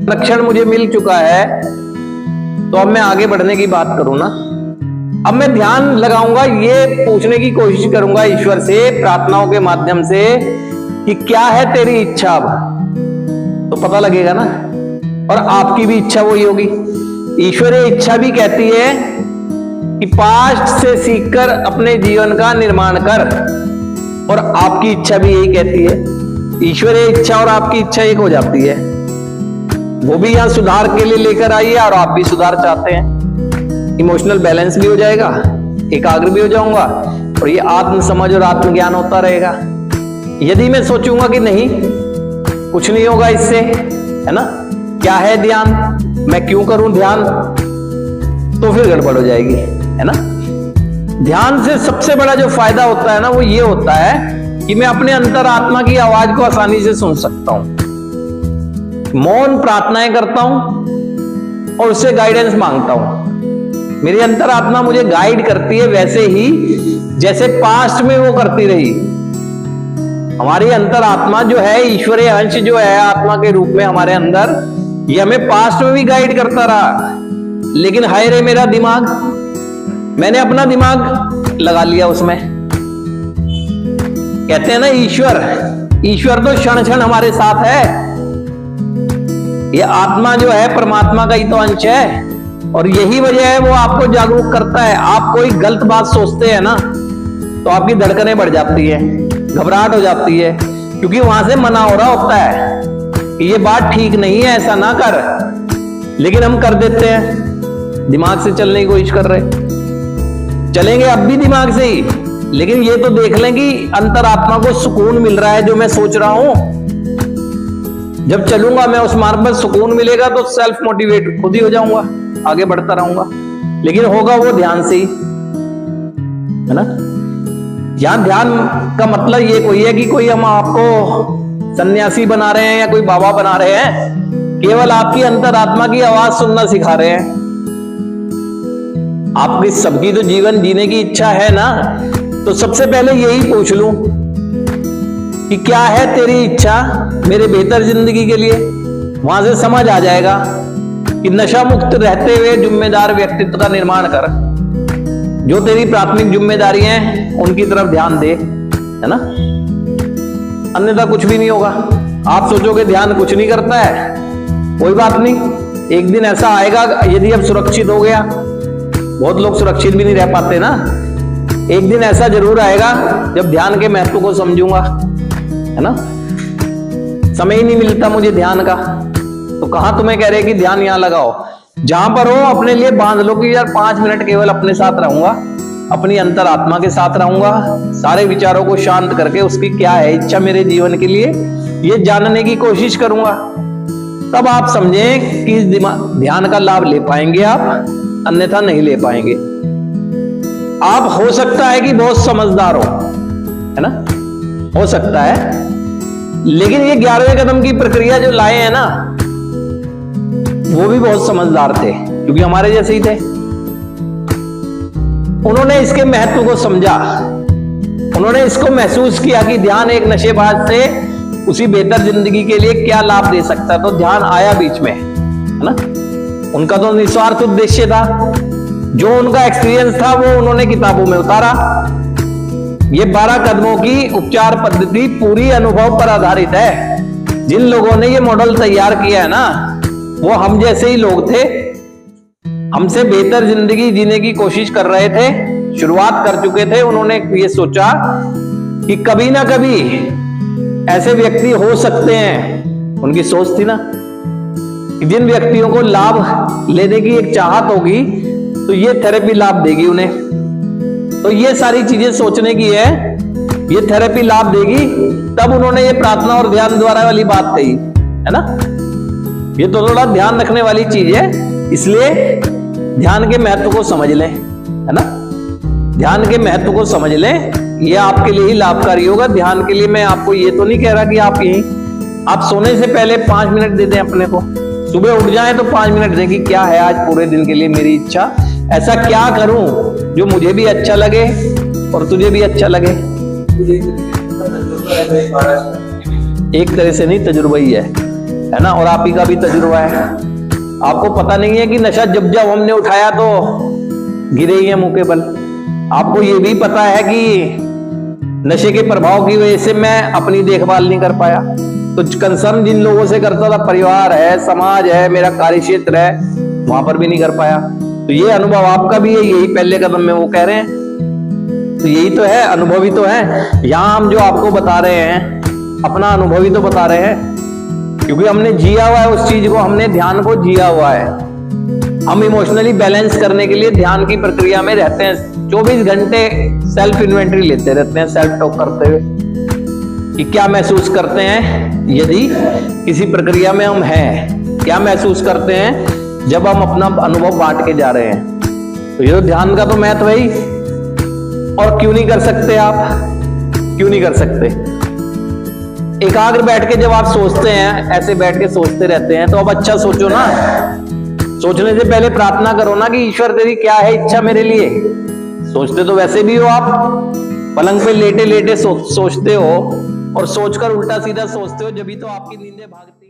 लक्षण मुझे मिल चुका है, तो अब मैं आगे बढ़ने की बात करूं ना। अब मैं ध्यान लगाऊंगा, ये पूछने की कोशिश करूंगा ईश्वर से प्रार्थनाओं के माध्यम से कि क्या है तेरी इच्छा। अब तो पता लगेगा ना, और आपकी भी इच्छा वही होगी। ईश्वरीय इच्छा भी कहती है कि पास्ट से सीखकर अपने जीवन का निर्माण कर, और आपकी इच्छा भी यही कहती है। ईश्वरीय इच्छा और आपकी इच्छा एक हो जाती है। वो भी यहां सुधार के लिए लेकर आई है और आप भी सुधार चाहते हैं। इमोशनल बैलेंस भी हो जाएगा, एकाग्र भी हो जाऊंगा, और ये आत्म समझ और आत्मज्ञान होता रहेगा। यदि मैं सोचूंगा कि नहीं कुछ नहीं होगा इससे, है ना, क्या है ध्यान, मैं क्यों करूं ध्यान, तो फिर गड़बड़ हो जाएगी, है ना। ध्यान से सबसे बड़ा जो फायदा होता है ना, वो ये होता है कि मैं अपने अंतरात्मा की आवाज को आसानी से सुन सकता हूं। मौन प्रार्थनाएं करता हूं और उससे गाइडेंस मांगता हूं। मेरी अंतरात्मा मुझे गाइड करती है वैसे ही जैसे पास्ट में वो करती रही। हमारी अंतरात्मा जो है, ईश्वरीय अंश जो है आत्मा के रूप में हमारे अंदर, ये हमें पास्ट में भी गाइड करता रहा। लेकिन हाय रे मेरा दिमाग, मैंने अपना दिमाग लगा लिया उसमें। कहते हैं ना ईश्वर तो क्षण क्षण हमारे साथ है। ये आत्मा जो है परमात्मा का ही तो अंश है, और यही वजह है वो आपको जागरूक करता है। आप कोई गलत बात सोचते हैं ना, तो आपकी धड़कनें बढ़ जाती है, घबराहट हो जाती है, क्योंकि वहां से मना हो रहा होता है कि ये बात ठीक नहीं है, ऐसा ना कर। लेकिन हम कर देते हैं, दिमाग से चलने की कोशिश कर रहे, चलेंगे अब भी दिमाग से ही। लेकिन ये तो देख लें कि अंतरात्मा को सुकून मिल रहा है जो मैं सोच रहा हूं। जब चलूंगा मैं उस मार्ग पर, सुकून मिलेगा तो सेल्फ मोटिवेट खुद ही हो जाऊंगा, आगे बढ़ता रहूंगा। लेकिन होगा वो ध्यान से ही, है ना। यहां ध्यान का मतलब ये कोई है कि कोई हम आपको सन्यासी बना रहे हैं या कोई बाबा बना रहे हैं, केवल आपकी अंतरात्मा की आवाज सुनना सिखा रहे हैं। आपकी सबकी तो जीवन जीने की इच्छा है ना, तो सबसे पहले यही पूछ लूं कि क्या है तेरी इच्छा मेरे बेहतर जिंदगी के लिए। वहां से समझ आ जाएगा कि नशा मुक्त रहते हुए जिम्मेदार व्यक्तित्व का निर्माण कर। जो तेरी प्राथमिक जिम्मेदारी है उनकी तरफ ध्यान दे, है ना, अन्यथा कुछ भी नहीं होगा। आप सोचोगे ध्यान कुछ नहीं करता है, कोई बात नहीं, एक दिन ऐसा आएगा यदि अब सुरक्षित हो गया, बहुत लोग सुरक्षित भी नहीं रह पाते ना, एक दिन ऐसा जरूर आएगा जब ध्यान के महत्व को समझूंगा, है ना। समय ही नहीं मिलता मुझे ध्यान का, तो कहां तुम्हें कह रहे कि ध्यान यहां लगाओ। जहां पर हो अपने लिए बांध लो कि यार 5 मिनट केवल अपने साथ रहूंगा, अपनी अंतरात्मा के साथ रहूंगा, सारे विचारों को शांत करके उसकी क्या है इच्छा मेरे जीवन के लिए, ये जानने की कोशिश करूंगा। तब आप समझें कि इस ध्यान का लाभ ले पाएंगे आप, अन्यथा नहीं ले पाएंगे। आप हो सकता है कि बहुत समझदार हो, है ना, हो सकता है, लेकिन ये 11वें कदम की प्रक्रिया जो लाए हैं ना, वो भी बहुत समझदार थे, क्योंकि हमारे जैसे ही थे। उन्होंने इसके महत्व को समझा, उन्होंने इसको महसूस किया कि ध्यान एक नशेबाज से उसी बेहतर जिंदगी के लिए क्या लाभ दे सकता है। तो ध्यान आया बीच में, है ना। उनका तो निस्वार्थ उद्देश्य था, जो उनका एक्सपीरियंस था वो उन्होंने किताबों में उतारा। ये 12 कदमों की उपचार पद्धति पूरी अनुभव पर आधारित है। जिन लोगों ने ये मॉडल तैयार किया है ना, वो हम जैसे ही लोग थे, हमसे बेहतर जिंदगी जीने की कोशिश कर रहे थे, शुरुआत कर चुके थे। उन्होंने ये सोचा कि कभी ना कभी ऐसे व्यक्ति हो सकते हैं, उनकी सोच थी ना कि जिन व्यक्तियों को लाभ लेने की एक चाहत होगी तो ये थेरेपी लाभ देगी उन्हें। तो ये सारी चीजें सोचने की है, ये थेरेपी लाभ देगी, तब उन्होंने ये प्रार्थना और ध्यान द्वारा वाली बात कही, है ना। ये तो थोड़ा ध्यान रखने वाली चीज है, इसलिए ध्यान के महत्व को समझ लें, है ना। ध्यान के महत्व को समझ लें, ये आपके लिए ही लाभकारी होगा। ध्यान के लिए मैं आपको ये तो नहीं कह रहा कि आप सोने से पहले 5 मिनट दे दें अपने को, सुबह उठ जाएं तो 5 मिनट दें कि क्या है आज पूरे दिन के लिए मेरी इच्छा, ऐसा क्या करूं जो मुझे भी अच्छा लगे और तुझे भी अच्छा लगे। एक तरह से नहीं, तजुर्बा ही है, है ना, और आप ही का भी तजुर्बा है। आपको पता नहीं है कि नशा जब जब हमने उठाया तो गिरे ही हैं मुंह के बल। आपको ये भी पता है कि नशे के प्रभाव की वजह से मैं अपनी देखभाल नहीं कर पाया, तो कंसर्न जिन लोगों से करता था, परिवार है, समाज है, मेरा कार्य क्षेत्र है, वहां पर भी नहीं कर पाया। तो ये अनुभव आपका भी है, यही पहले कदम में वो कह रहे हैं। तो यही तो है, अनुभवी तो है। यहां हम जो आपको बता रहे हैं अपना अनुभव ही तो बता रहे हैं, क्योंकि हमने जिया हुआ है उस चीज को, हमने ध्यान को जिया हुआ है। हम इमोशनली बैलेंस करने के लिए ध्यान की प्रक्रिया में रहते हैं, 24 घंटे सेल्फ इन्वेंटरी लेते रहते हैं, सेल्फ टॉक करते हुए कि क्या महसूस करते हैं यदि किसी प्रक्रिया में हम हैं, क्या महसूस करते हैं जब हम अपना अनुभव बांट के जा रहे हैं। तो ये तो ध्यान का तो महत्व है ही। और क्यों नहीं कर सकते आप, क्यों नहीं कर सकते? एकाग्र बैठ के जब आप सोचते हैं, ऐसे बैठ के सोचते रहते हैं, तो अब अच्छा सोचो ना। सोचने से पहले प्रार्थना करो ना कि ईश्वर तेरी क्या है इच्छा मेरे लिए। सोचते तो वैसे भी हो आप, पलंग पे लेटे लेटे सोचते हो, और सोचकर उल्टा सीधा सोचते हो, जब भी तो आपकी नींदें भागती